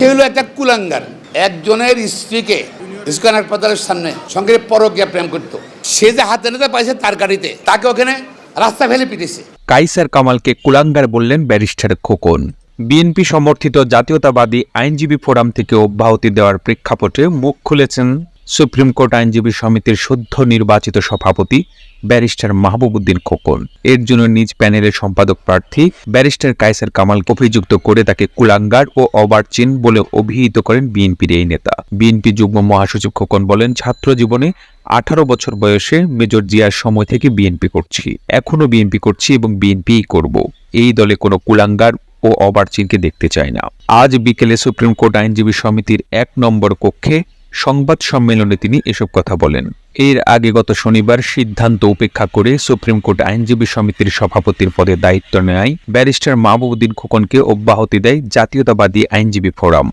সে হলো একটা কুলাঙ্গার। একজনের স্ত্রীকে ইস্কন হাসপাতালের সামনে সঙ্গে পরকীয়া প্রেম করতো। সে যে হাতে নাতে পাইছে তার গাড়িতে, তাকে ওখানে রাস্তা ফেলে পিটেছে। কায়সার কামালকে কুলাঙ্গার বললেন ব্যারিস্টার খোকন। বিএনপি সমর্থিত জাতীয়তাবাদী আইনজীবী ফোরাম থেকে অব্যাহতি দেওয়ার প্রেক্ষাপটে মুখ খুলেছেন সুপ্রিম কোর্ট আইনজীবী সমিতির সদ্য নির্বাচিত সভাপতি ব্যারিস্টার মাহবুব-উদ্দিন খোকন। এর জন্য নিজ প্যানেলের সম্পাদক প্রার্থী ব্যারিস্টার কায়সার কামালকে অভিযুক্ত করে তাকে কুলাঙ্গার ও অবার্চিন বলে অভিহিত করেন বিএনপির এই নেতা। বিএনপি যুগ্ম মহাসচিব খোকন বলেন, ছাত্র জীবনে 18 বছর বয়সে মেজর জিয়ার সময় থেকে বিএনপি করছি, এখনো বিএনপি করছি এবং বিএনপিই করব। এই দলে কোনো কুলাঙ্গার ও অবার্চিনকে দেখতে চায় না। আজ বিকেলে সুপ্রিম কোর্ট আইনজীবী সমিতির 1 নম্বর কক্ষে সংবাদ সম্মেলনে তিনি এসব কথা বলেন। এর আগে গত শনিবার সিদ্ধান্ত উপেক্ষা করে সুপ্রিম কোর্ট আইনজীবী সমিতির সভাপতির পদে দায়িত্ব নেয় ব্যারিস্টার মাহবুব-উদ্দিন খোকনকে অব্যাহতি দেয় জাতীয়তাবাদী আইনজীবী ফোরাম।